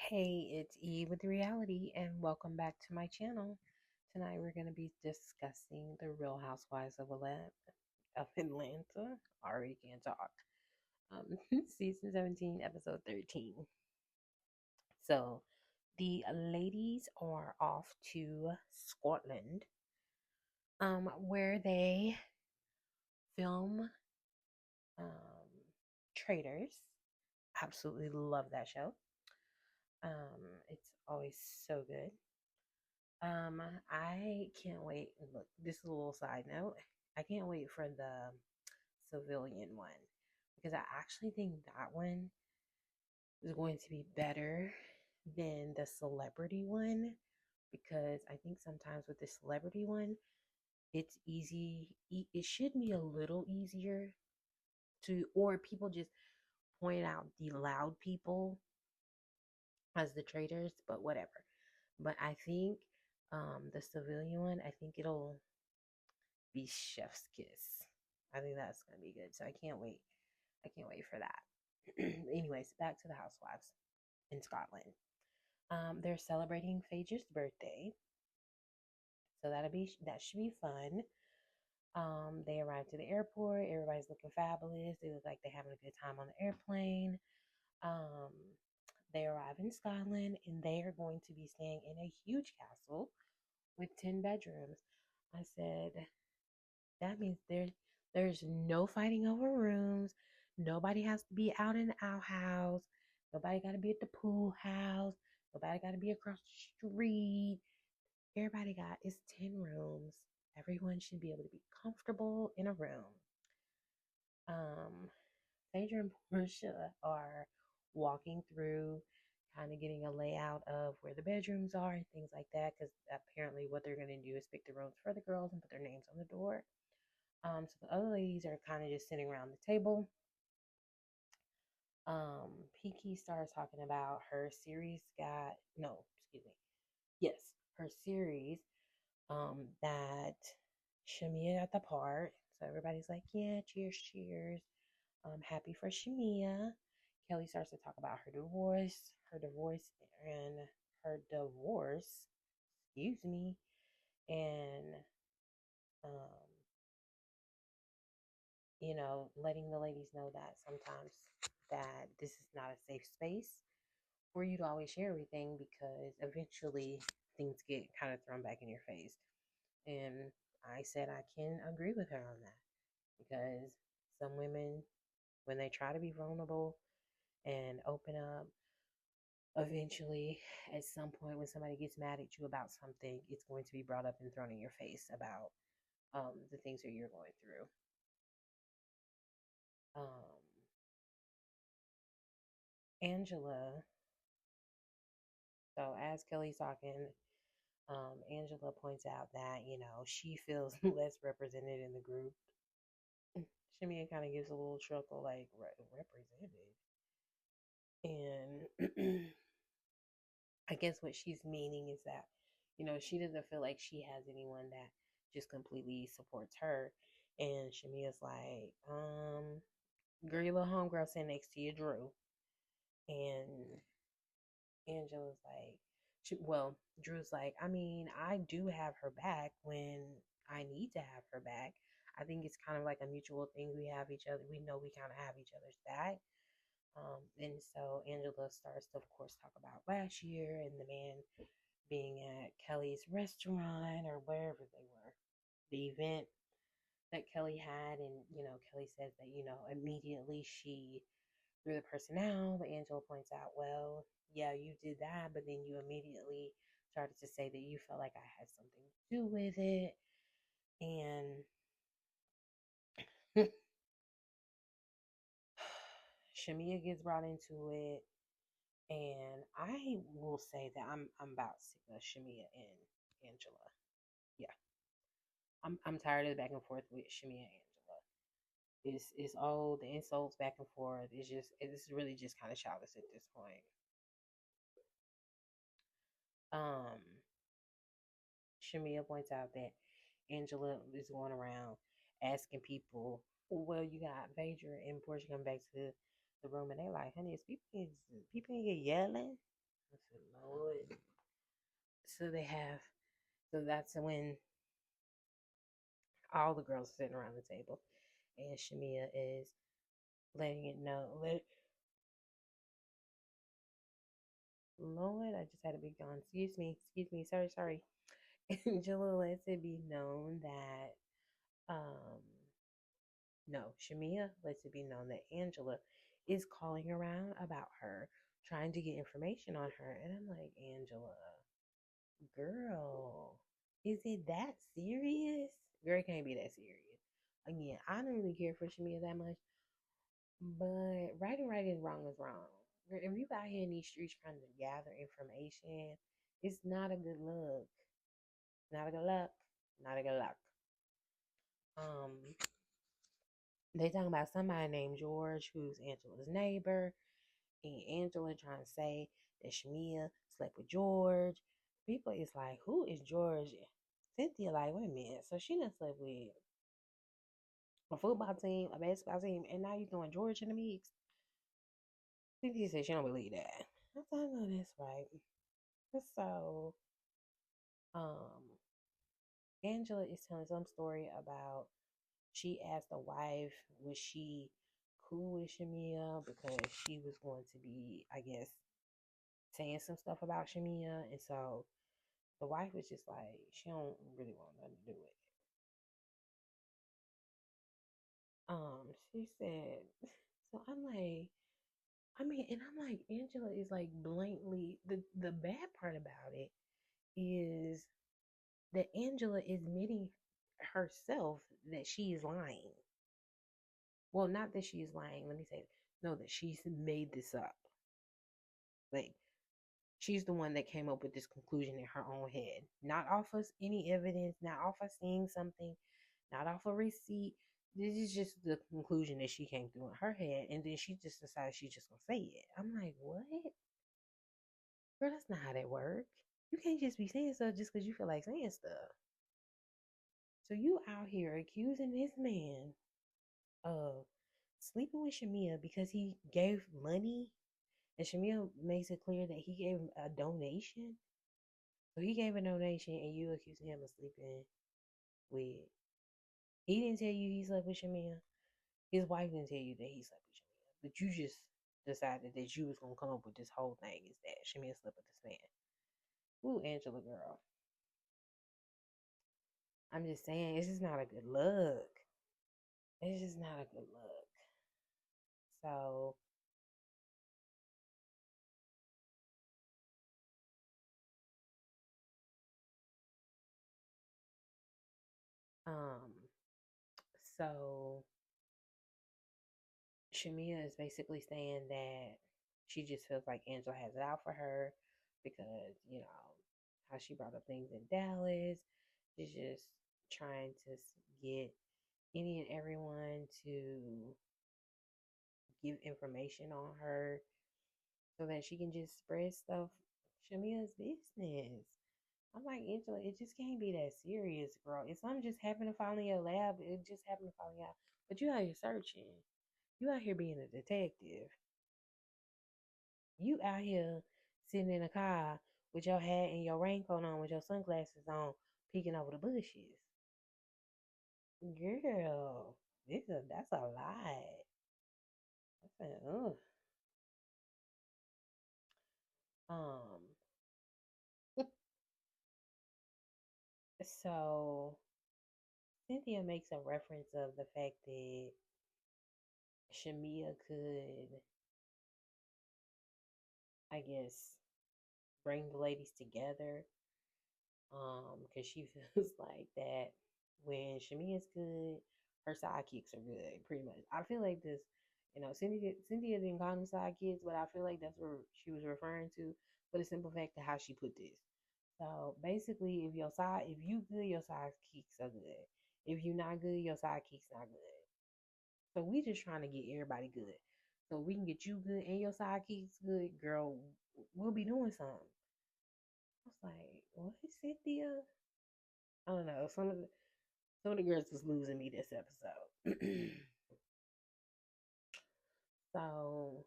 Hey, it's Eve with Reality, and welcome back to my channel. Tonight we're going to be discussing the Real Housewives of Atlanta. Already can't talk. Season 17, episode 13. So the ladies are off to Scotland, where they film um, Traitors. Absolutely love that show. It's always so good. I can't wait. Look, this is a little side note. I can't wait for the civilian one because I actually think that one is going to be better than the celebrity one because I think sometimes with the celebrity one, it's easy. It should be a little easier or people just point out the loud people as the traitors, but whatever. But I think the civilian one, I think it'll be chef's kiss. I think that's gonna be good. So I can't wait. I can't wait for that. Anyways, back to the housewives in Scotland. They're celebrating Phaedra's birthday, so that should be fun. They arrive to the airport. Everybody's looking fabulous. They look like they're having a good time on the airplane. Um, they arrive in Scotland, and they are going to be staying in a huge castle with 10 bedrooms. I said, that means there's no fighting over rooms. Nobody has to be out in the outhouse. Nobody got to be at the pool house. Nobody got to be across the street. Everybody got is 10 rooms. Everyone should be able to be comfortable in a room. Um, Phaedra and Portia are walking through, kind of getting a layout of where the bedrooms are and things like that. Because apparently, what they're going to do is pick the rooms for the girls and put their names on the door. So the other ladies are kind of just sitting around the table. Piki starts talking about her series got no, excuse me. Yes, her series that Shamia got the part. So everybody's like, yeah, cheers, cheers. Happy for Shamia. Kelly starts to talk about and her divorce, excuse me, and um, letting the ladies know that sometimes that this is not a safe space for you to always share everything because eventually things get kind of thrown back in your face. And I said I can agree with her on that because some women, when they try to be vulnerable and open up, eventually at some point when somebody gets mad at you about something, it's going to be brought up and thrown in your face about the things that you're going through. Um, Angela, so as Kelly's talking, Angela points out that, she feels less represented in the group. Shimmy kind of gives a little chuckle, like, represented. And I guess what she's meaning is that, she doesn't feel like she has anyone that just completely supports her. And Shamia's like, girl, your little homegirl sitting next to you, Drew. And Angela's like, Drew's like, I mean, I do have her back when I need to have her back. I think it's kind of like a mutual thing. We have each other. We know we kind of have each other's back. And so Angela starts to, of course, talk about last year and the man being at Kelly's restaurant or wherever they were, the event that Kelly had. And, Kelly says that, immediately she threw the person out. But Angela points out, well, yeah, you did that, but then you immediately started to say that you felt like I had something to do with it. And Shamia gets brought into it. And I will say that I'm about sick of Shamia and Angela. Yeah. I'm tired of the back and forth with Shamia and Angela. It's all the insults back and forth. It's really just kind of childish at this point. Um Shamia points out that Angela is going around asking people, well, you got Phaedra and Portia come back to the room and they're like, honey, is people in here yelling? Lord. So they have, so that's when all the girls are sitting around the table, and Shamia is letting it know. Lord, I just had a big yawn. Excuse me, sorry. Angela lets it be known that, um, no, Shamia lets it be known that Angela is calling around about her, trying to get information on her. And I'm like, Angela, girl, is it that serious? Girl, it can't be that serious. Again, I don't really care for Shamia that much, but right is wrong is wrong. If you out here in these streets trying to gather information, it's not a good look. Not a good look. Not a good look. Um, they talking about somebody named George who's Angela's neighbor, and Angela trying to say that Shamia slept with George. People is like, who is George? Cynthia like, wait a minute. So she done slept with a football team, a basketball team, and now you throwing George in the mix. Cynthia said she don't believe that. I thought, no, that's right. So, um, Angela is telling some story about she asked the wife, was she cool with Shamia because she was going to be, I guess, saying some stuff about Shamia, and so the wife was just like, she don't really want nothing to do with it. She said, so I'm like, I mean, and I'm like, Angela is like blatantly the bad part about it is that Angela is admitting herself that she is lying. Well, not that she's lying. Let me say, no, that she's made this up. Like, she's the one that came up with this conclusion in her own head, not off of any evidence, not off of seeing something, not off a receipt. This is just the conclusion that she came through in her head, and then she just decided she's just gonna say it. I'm like, what? Girl, that's not how that works. You can't just be saying stuff just because you feel like saying stuff. So you out here accusing this man of sleeping with Shamia because he gave money, and Shamia makes it clear that he gave a donation. So he gave a donation, and you accusing him of sleeping with. He didn't tell you he slept with Shamia. His wife didn't tell you that he slept with Shamia. But you just decided that you was gonna come up with this whole thing is that Shamia slept with this man. Ooh, Angela girl. I'm just saying, it's just not a good look. It's just not a good look. So, um, so Shamia is basically saying that she just feels like Angela has it out for her because, how she brought up things in Dallas. She's just trying to get any and everyone to give information on her so that she can just spread stuff Shamia's business. I'm like, Angela, it just can't be that serious, girl. If something just happened to fall in your lab, it just happened to fall in your lab. But you out here searching. You out here being a detective. You out here sitting in a car with your hat and your raincoat on, with your sunglasses on, peeking over the bushes. Girl, that's a lie. That's a, ugh. Um, so Cynthia makes a reference of the fact that Shamia could, I guess, bring the ladies together. Because she feels like that when Shamia's good, her sidekicks are good, pretty much. I feel like this, Cynthia didn't call them sidekicks, but I feel like that's what she was referring to for the simple fact of how she put this. So basically, if you good, your sidekicks are good. If you not good, your sidekicks not good. So we just trying to get everybody good. So we can get you good and your sidekicks good, girl. We'll be doing something. I was like, what, Cynthia? I don't know. Some of the girls was losing me this episode. So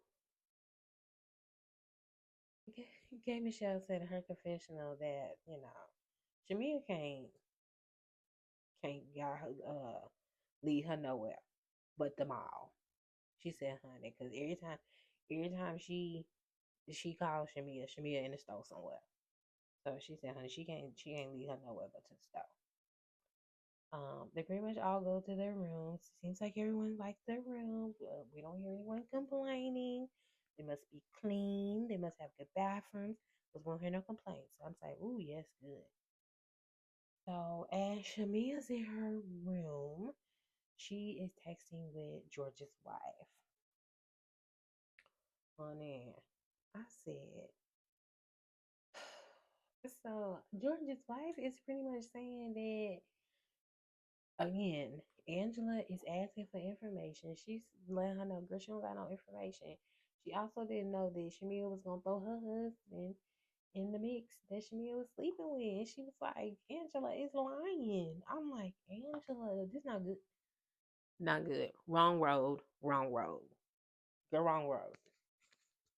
K Michelle said in her confessional that, Shamia can't got her, lead her nowhere but the mall. She said, honey, because every time she calls Shamia in the store somewhere. So she said, honey, she can't lead her nowhere but to the store. They pretty much all go to their rooms. Seems like everyone likes their rooms. We don't hear anyone complaining. They must be clean. They must have good bathrooms. Because we don't hear no complaints. So I'm saying, ooh, yes, good. So as Shamia's in her room, she is texting with George's wife. Honey, I said, so George's wife is pretty much saying that again, Angela is asking for information. She's letting her know, girl, she don't got no information. She also didn't know that Shamia was gonna throw her husband in the mix that Shamia was sleeping with. And she was like, Angela is lying. I'm like, Angela, this not good. Not good. Wrong road. Wrong road. The wrong road.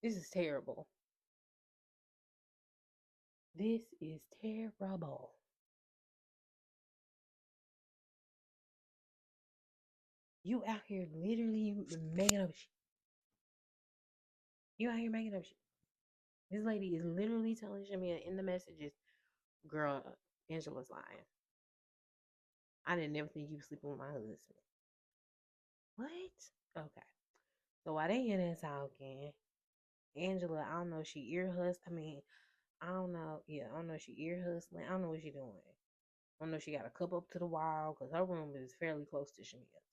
This is terrible. This is terrible. You out here literally making up shit. You out here making up shit. This lady is literally telling Shamia in the messages, girl, Angela's lying. I didn't never think you was sleeping with my husband. What? Okay. So while they in there talking, Angela, I don't know, she ear hustling. I mean, I don't know. Yeah, I don't know if she ear hustling. I don't know what she doing. I don't know if she got a cup up to the wall because her room is fairly close to Shamia's.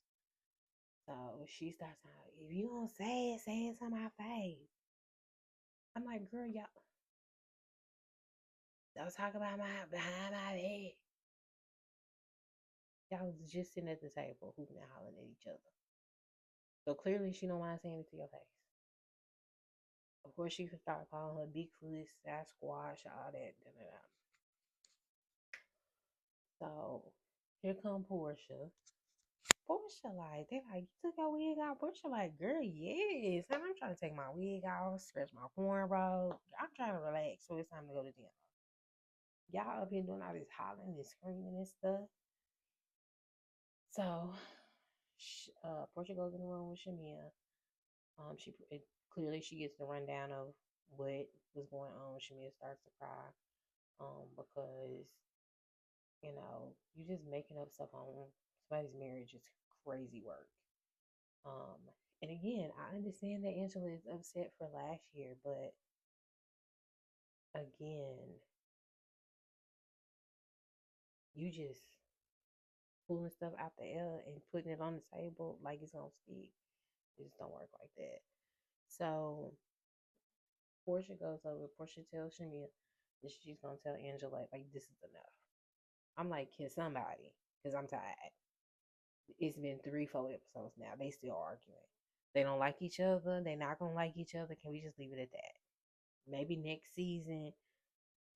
So she starts out, if you gonna say it to my face. I'm like, girl, y'all don't talk about my behind my back. Y'all was just sitting at the table, hooping and hollering at each other. So clearly she don't mind saying it to your face. Of course, she could start calling her Bigfoot, Sasquatch, all that. Da, da, da. So here come Portia. Portia like, they like, you took your wig off? Portia like, girl, yes. And I'm trying to take my wig off, stretch my cornrow. I'm trying to relax, so it's time to go to dinner. Y'all up here doing all this hollering and screaming and stuff. So, Portia goes in the room with Shamia. Clearly she gets the rundown of what was going on. Shamia starts to cry, because you just making up stuff on somebody's marriage is crazy work. Um, and again, I understand that Angela is upset for last year, but again, you just pulling stuff out the air and putting it on the table like it's gonna stick. It just don't work like that. So Portia goes over. Portia tells Shamia that she's gonna tell Angela like this is enough. I'm like, can somebody? Because I'm tired. It's been 3, 4 episodes now. They still arguing. They don't like each other. They're not gonna like each other. Can we just leave it at that? Maybe next season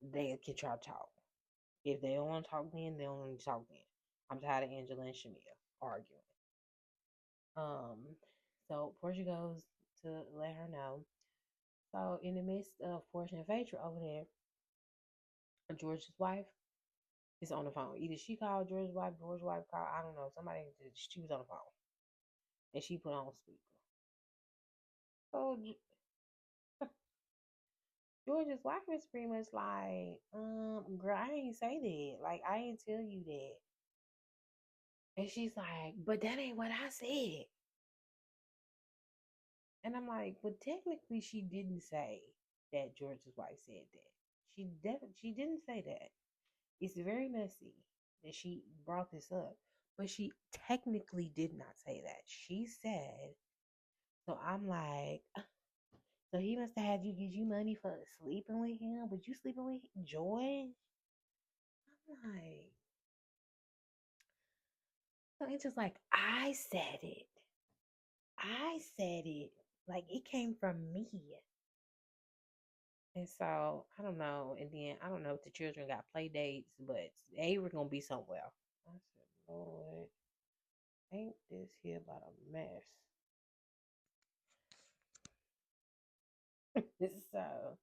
they can try to talk. If they don't want to talk then, they don't want to talk then. I'm tired of Angela and Shamia arguing. Um, so Portia goes to let her know. So in the midst of Portia and Phaedra over there, George's wife is on the phone. Either she called George's wife called, I don't know. She was on the phone. And she put on speaker. So George's wife was pretty much like, girl, I ain't say that. Like, I ain't tell you that. And she's like, but that ain't what I said. And I'm like, but technically she didn't say that George's wife said that. She didn't say that. It's very messy that she brought this up. But she technically did not say that. She said, so I'm like, so he must have had you give you money for sleeping with him. But you sleeping with Joy? I'm like, so it's just like, I said it. I said it. Like, it came from me. And so, I don't know. And then, I don't know if the children got play dates, but they were going to be somewhere. I said, Lord, ain't this here about a mess? So,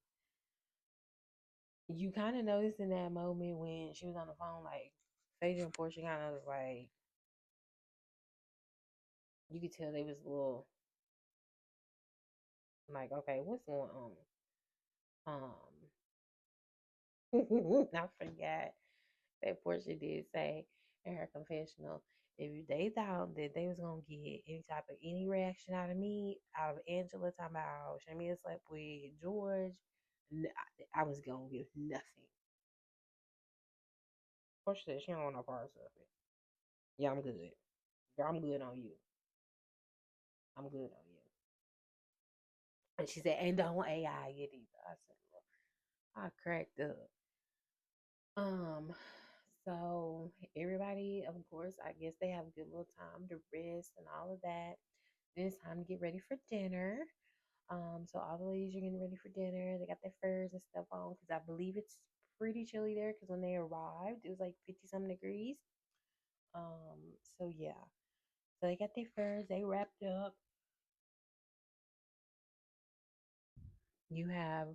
You kind of noticed in that moment when she was on the phone, like Phaedra and Portia kind of was like, you could tell they was a little like, okay, what's going on? I forgot that Portia did say in her confessional, if they thought that they was gonna get any type of any reaction out of me, out of Angela talking about Shamia slept with George, I was gonna get nothing. Portia said she don't want no parts of it. Yeah, I'm good. Girl, I'm good on you. I'm good on you. And she said, and don't AI get either. I said, well, I cracked up. Um, so everybody, of course, I guess they have a good little time to rest and all of that. Then it's time to get ready for dinner. So all the ladies are getting ready for dinner. They got their furs and stuff on because I believe it's pretty chilly there because when they arrived, it was like 50 something degrees. So yeah. So they got their furs, they wrapped up. You have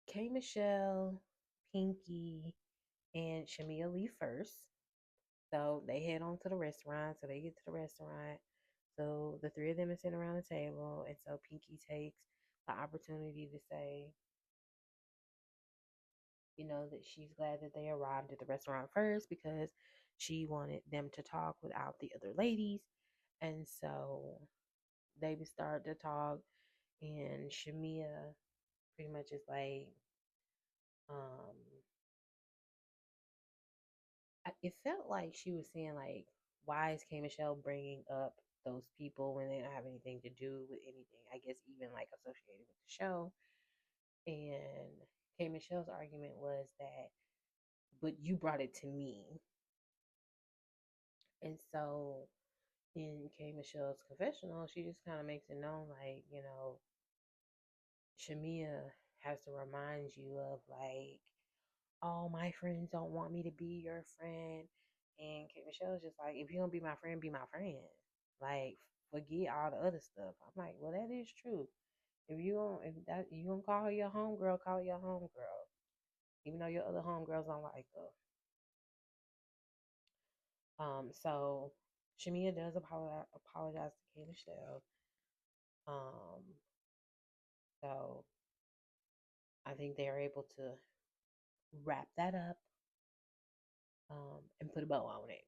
K Michelle, Pinky, and Shamia leave first. So they head on to the restaurant. So they get to the restaurant. So the three of them are sitting around the table. And so Pinky takes the opportunity to say, that she's glad that they arrived at the restaurant first because she wanted them to talk without the other ladies. And so they would start to talk, and Shamia pretty much is like, um, it felt like she was saying, like, why is K Michelle bringing up those people when they don't have anything to do with anything? I guess even like associated with the show. And K Michelle's argument was that, but you brought it to me. And so in K Michelle's confessional, she just kind of makes it known, like, Shamia has to remind you of, like, all my friends don't want me to be your friend. And K Michelle's just like, if you're going to be my friend, be my friend. Like, forget all the other stuff. I'm like, well, that is true. If you gonna call her your homegirl, call her your homegirl. Even though your other homegirls don't like her. So Shamia does apologize to K Michelle. Um, so I think they are able to wrap that up and put a bow on it.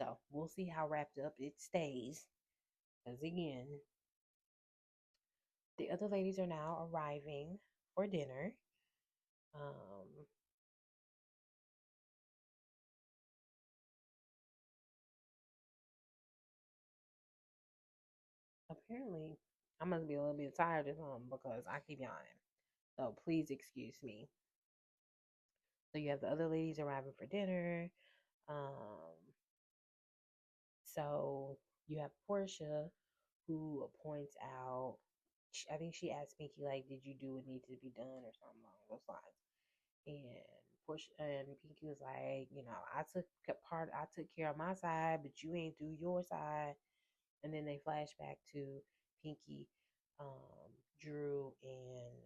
So we'll see how wrapped up it stays. Because again, the other ladies are now arriving for dinner. Um, Apparently, I must be a little bit tired or something because I keep yawning. So please excuse me. So you have the other ladies arriving for dinner. Um, so you have Portia who points out, I think she asked Pinky, like, did you do what needed to be done or something along those lines? And Portia and Pinky was like, I took care of my side, but you ain't do your side. And then they flash back to Pinky, Drew, and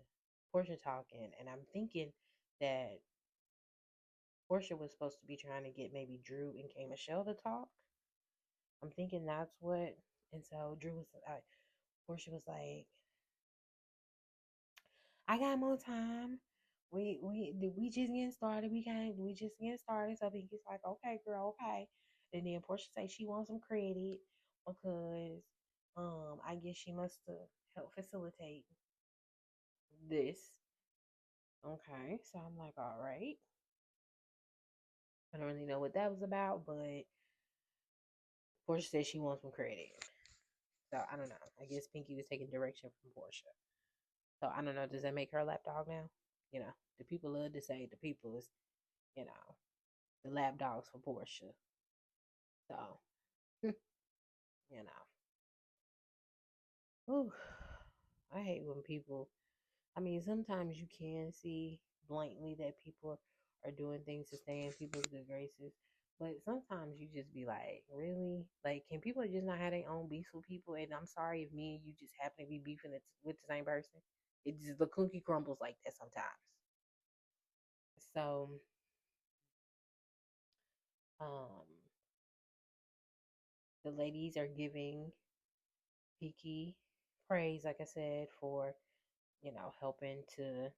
Portia talking. And I'm thinking that Portia was supposed to be trying to get maybe Drew and K Michelle to talk. I'm thinking that's what. And so Portia was like, I got more time. We just getting started. We just getting started. So Pinky's like, okay, girl, okay. And then Portia say she wants some credit because I guess she must have helped facilitate this. Okay. So I'm like, all right. I don't really know what that was about, but Portia said she wants some credit. So I don't know. I guess Pinky was taking direction from Portia. So I don't know. Does that make her a lapdog now? The people love to say the people is, you know, the lapdogs for Portia. So, you know, whew, I hate when people. I mean, sometimes you can see blatantly that people are doing things to stay in people's good graces, but sometimes you just be like, really? Like, can people just not have their own beefs with people? And I'm sorry if me and you just happen to be beefing with the same person. It's just the cookie crumbles like that sometimes. So, um, the ladies are giving Kiki praise, like I said, for helping to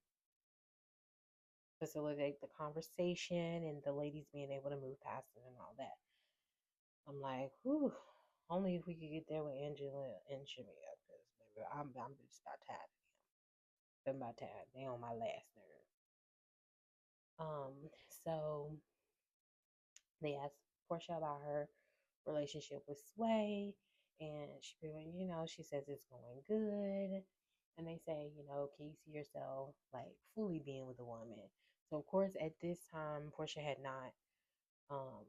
facilitate the conversation and the ladies being able to move past it and all that. I'm like, whew, only if we could get there with Angela and Shamia, because baby, I'm just about tired of them. I'm about tired. They on my last nerve. So they asked Portia about her relationship with Sway, and she says it's going good. And they say, can you see yourself like fully being with a woman? So of course, at this time, Portia had not um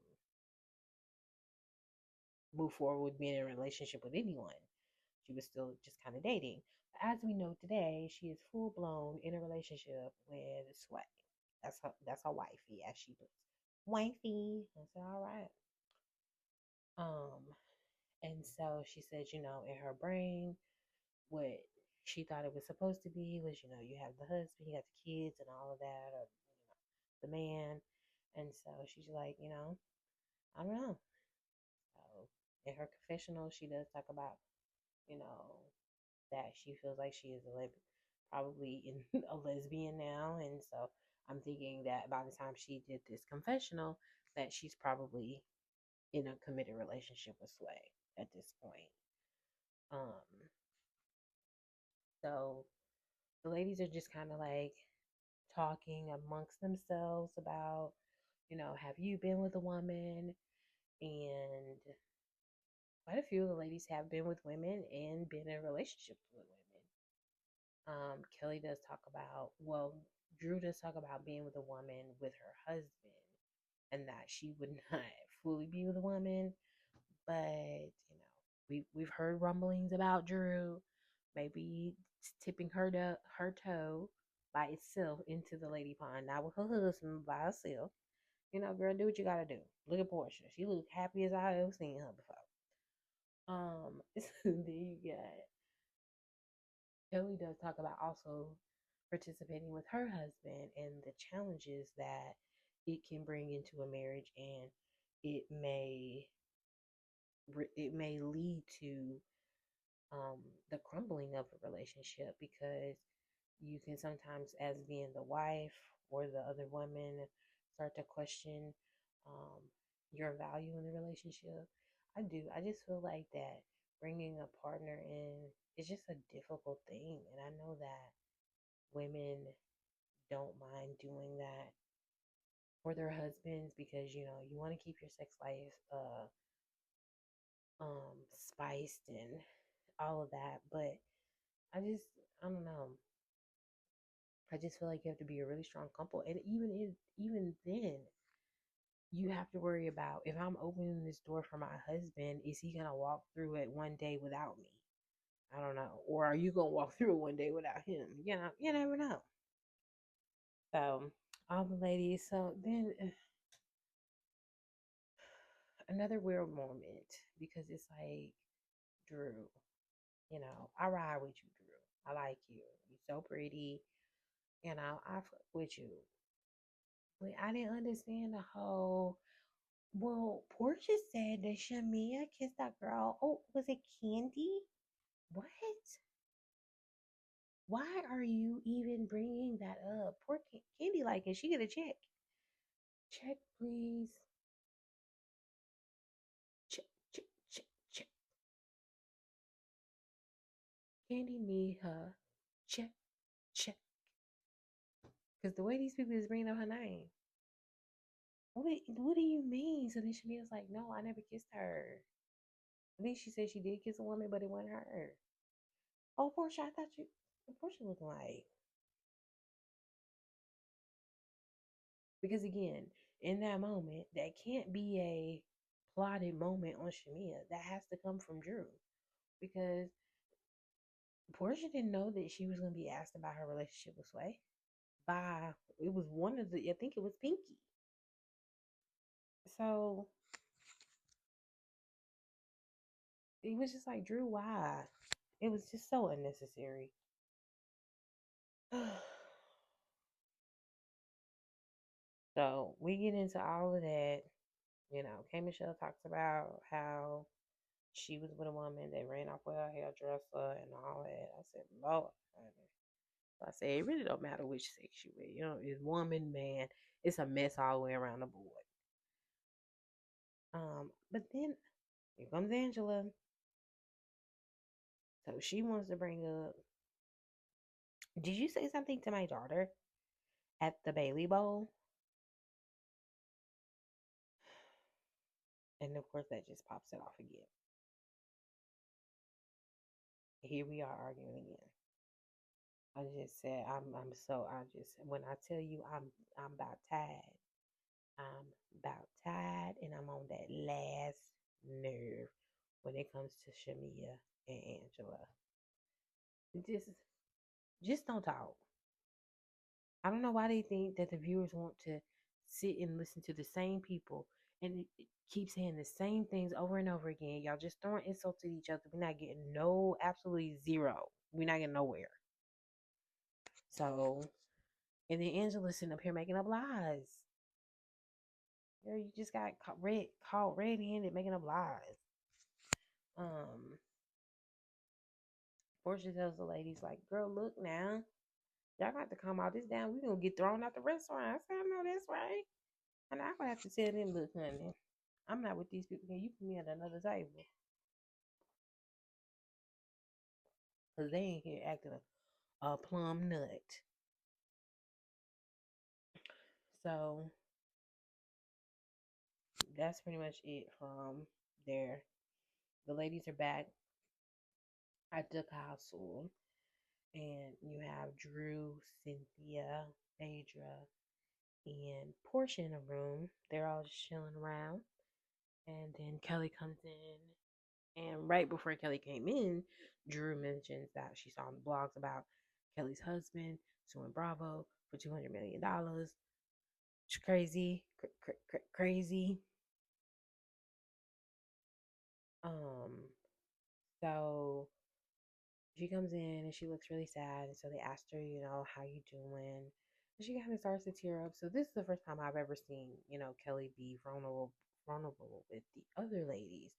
moved forward with being in a relationship with anyone. She was still just kind of dating. But as we know today, she is full blown in a relationship with Sway. That's her wifey, as she puts. Wifey. I said, all right. Um, and so she said, in her brain, what she thought it was supposed to be was, you have the husband, you got the kids and all of that, or the man. And so she's like, I don't know. So in her confessional, she does talk about, you know, that she feels like she is probably in a lesbian now, and so I'm thinking that by the time she did this confessional, that she's probably in a committed relationship with Sway at this point. Um, so the ladies are just kind of like talking amongst themselves about, have you been with a woman? And quite a few of the ladies have been with women and been in relationships with women. Kelly does talk about, well, Drew does talk about being with a woman with her husband and that she would not fully be with a woman. But, we've heard rumblings about Drew maybe tipping her toe by itself into the lady pond, not with her husband by herself. Girl, do what you gotta do. Look at Portia. She looked happy as I ever seen her before. Then you got Kelly does talk about also participating with her husband and the challenges that it can bring into a marriage, and it may lead to um, the crumbling of a relationship, because you can sometimes, as being the wife or the other woman, start to question um, your value in the relationship. I just feel like that bringing a partner in is just a difficult thing, and I know that women don't mind doing that for their husbands, because you want to keep your sex life spiced and all of that. But I just I don't know. I just feel like you have to be a really strong couple, and even then, you have to worry about, if I'm opening this door for my husband, is he gonna walk through it one day without me? I don't know. Or are you gonna walk through it one day without him? You never know. So all the ladies. So then another weird moment, because it's like, Drew, I ride with you, Drew. I like you. You're so pretty. I fuck with you. But I didn't understand the whole. Well, Portia said that Shamia kissed that girl. Oh, was it Candy? What? Why are you even bringing that up? Poor Candy, like, can she get a check? Check, please. Check, check, check, check. Candy need her check, check. Because the way these people is bringing up her name. What do you mean? So then Shamia's like, no, I never kissed her. I think she said she did kiss a woman, but it wasn't her. Oh, Portia, I thought you. Portia looking like. Because again, in that moment, that can't be a plotted moment on Shamia. That has to come from Drew. Because Portia didn't know that she was going to be asked about her relationship with Sway. It was one of I think it was Pinky. So it was just like, Drew, why? It was just so unnecessary. So we get into all of that. You know, K Michelle talks about how she was with a woman that ran off with her hairdresser and all that. I said, Lord, honey. So I said, it really don't matter which sex you with. You know, it's woman, man. It's a mess all the way around the board. But then here comes Angela. So she wants to bring up, did you say something to my daughter at the Bailey Bowl? And of course, that just pops it off again. Here we are arguing again. I just said I'm so I just when I tell you I'm about tired. I'm about tired and I'm on that last nerve when it comes to Shamia and Angela. Just just don't talk. I don't know why they think that the viewers want to sit and listen to the same people and it keep saying the same things over and over again. Y'all just throwing insults at each other. We're not getting no absolutely zero. We're not getting nowhere. So and then Angela's sitting up here making up lies. Girl, you just got caught red-handed making up lies. Um, Portia tells the ladies like, "Girl, look now, y'all got to calm all this down. We gonna get thrown out the restaurant." I said, "I know that's right." And I would have to tell them, "Look, honey, I'm not with these people. Can you put me at another table? Cause they ain't here acting a plum nut." So that's pretty much it from there. The ladies are back at the castle, and you have Drew, Cynthia, Phaedra, and Portia in a room. They're all just chilling around. And then Kelly comes in. And right before Kelly came in, Drew mentions that she saw on the blogs about Kelly's husband suing Bravo for $200 million. It's crazy. Crazy. Um, so she comes in and she looks really sad. And so they asked her, how you doing? And she kind of starts to tear up. So this is the first time I've ever seen, Kelly be vulnerable with the other ladies.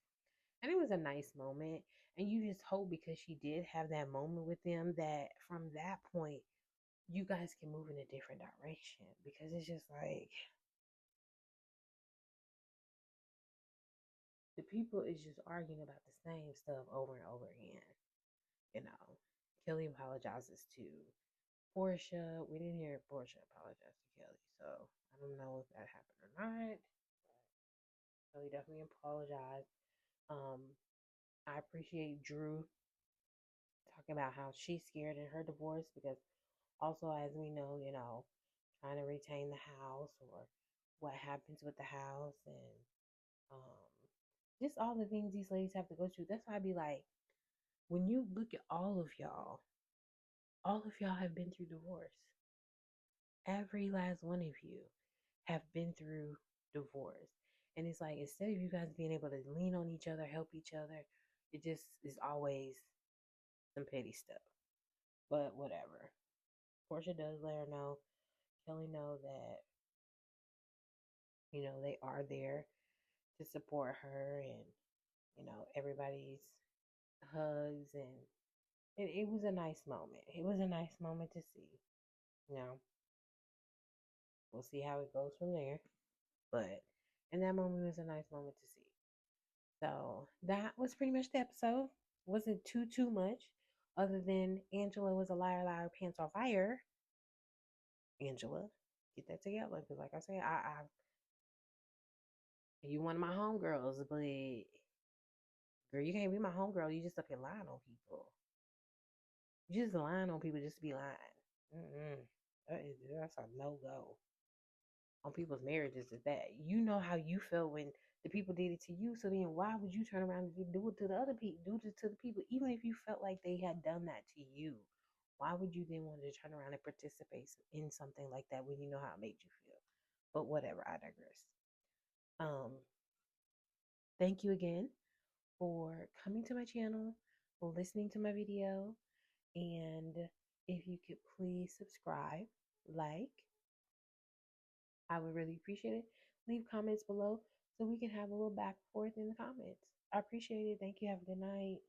And it was a nice moment. And you just hope because she did have that moment with them that from that point, you guys can move in a different direction. Because it's just like the people is just arguing about the same stuff over and over again. You know, Kelly apologizes to Portia. We didn't hear Portia apologize to Kelly. So I don't know if that happened or not. Kelly definitely apologized. Um, I appreciate Drew talking about how she's scared in her divorce because also, as we know, trying to retain the house or what happens with the house and um, just all the things these ladies have to go through. That's why I'd be like, when you look at all of y'all have been through divorce. Every last one of you have been through divorce. And it's like, instead of you guys being able to lean on each other, help each other, it just is always some petty stuff. But whatever. Portia does let her know, Kelly know that, they are there to support her and, everybody's hugs and it was a nice moment. It was a nice moment to see. You know, we'll see how it goes from there. But in that moment, it was a nice moment to see. So that was pretty much the episode. Wasn't too much, other than Angela was a liar, liar, pants on fire. Angela, get that together, because like I said, you one of my homegirls, but girl, you can't be my homegirl. You just up here lying on people. You just lying on people just to be lying. Mm-mm. That's a no go on people's marriages. Is that you know how you felt when the people did it to you? So then why would you turn around and do it to the other people? Do it to the people, even if you felt like they had done that to you. Why would you then want to turn around and participate in something like that when you know how it made you feel? But whatever, I digress. Um, thank you again for coming to my channel, listening to my video, and If you could please subscribe, like, I would really appreciate it. Leave comments below so we can have a little back and forth in the comments. I appreciate it. Thank you. Have a good night.